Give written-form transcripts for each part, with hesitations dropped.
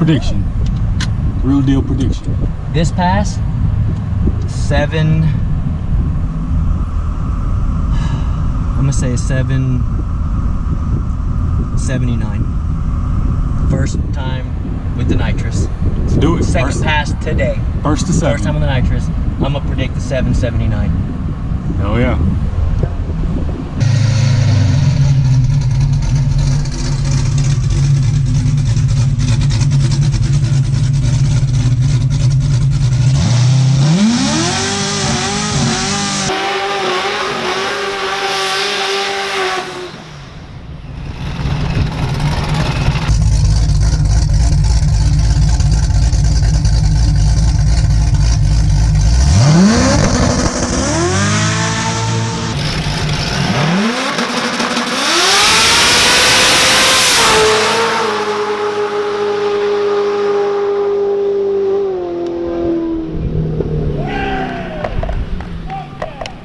Prediction. Real deal prediction. This pass, 7. I'm gonna say 779. First time with the Nitrous. Let's do it. Second pass today. First to 7. First time on the Nitrous. I'm gonna predict the 779. Oh yeah.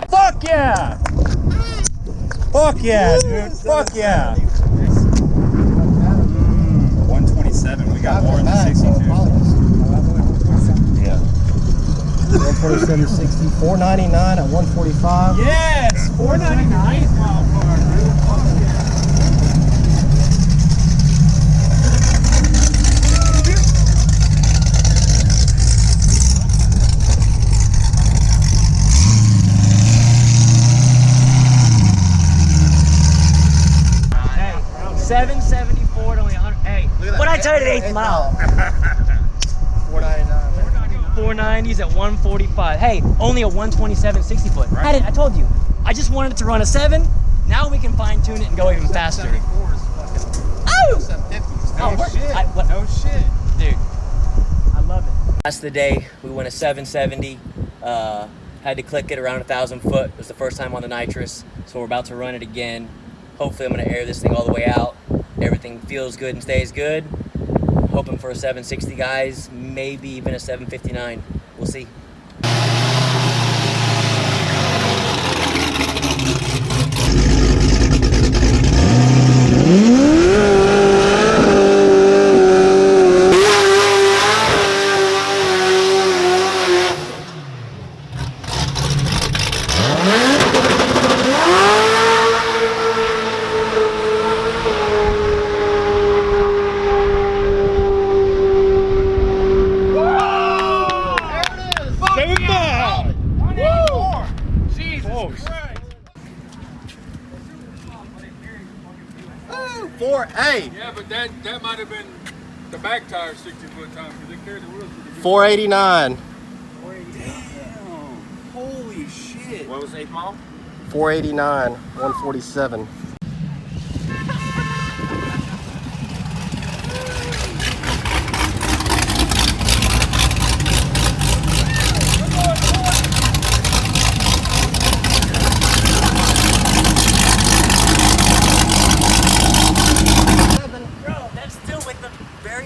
Fuck yeah! Fuck yeah, dude. Fuck yeah. 127. We got more than 62. Yeah. 127, 60, 499 at 145. Yes! 499. Hey, 774 to only 100. Hey, what I tell you the 8th mile? 499. 490s at 145. Hey, only a 127 60 foot. I told you. I just wanted it to run a 7. Now we can fine tune it and go even faster. Oh! No shit. No shit. Dude, I love it. That's the day we went a 770. Had to click it around 1,000 foot. It was the first time on the Nitrous, so we're about to run it again. Hopefully I'm gonna air this thing all the way out. Everything feels good and stays good. Hoping for a 760, guys. Maybe even a 759. We'll see. Yeah, but that might have been the back tire 60-foot time because they carried the wheels. 489. Damn. Holy shit. What was 8th mile? 489, 147.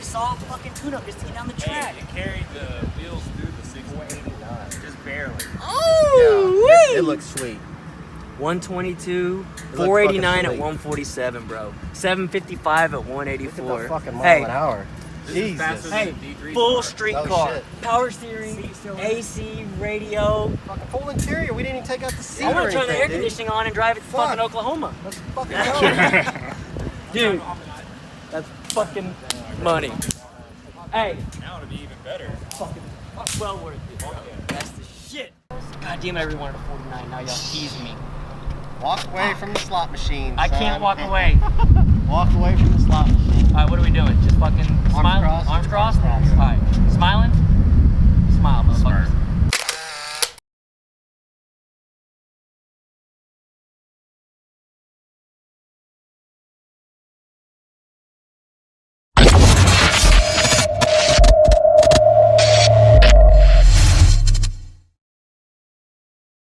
Soft fucking tune-up just to get down the track. It carried the wheels through the 689, just barely. Oh, Yeah, it looks sweet. 122, 489 at 147, bro. 755 at 184. Look at the fucking mile Hey, an hour. Jesus. hey, full street car, power steering, AC, radio. Fucking full interior. We didn't even take out the seat. I want or to turn the air anything, dude. conditioning on and drive it to fucking Oklahoma. Let's fucking go. Dude, that's fucking money. Hey, Now it'll be even better. fucking well worth it, bro. That's the shit. God damn it, I really wanted a 49. Now y'all teasing me. Walk away from the slot machine. I son. can't walk away. Walk away from the slot machine. All right, what are we doing? Just fucking smile? crossed. Arms crossed?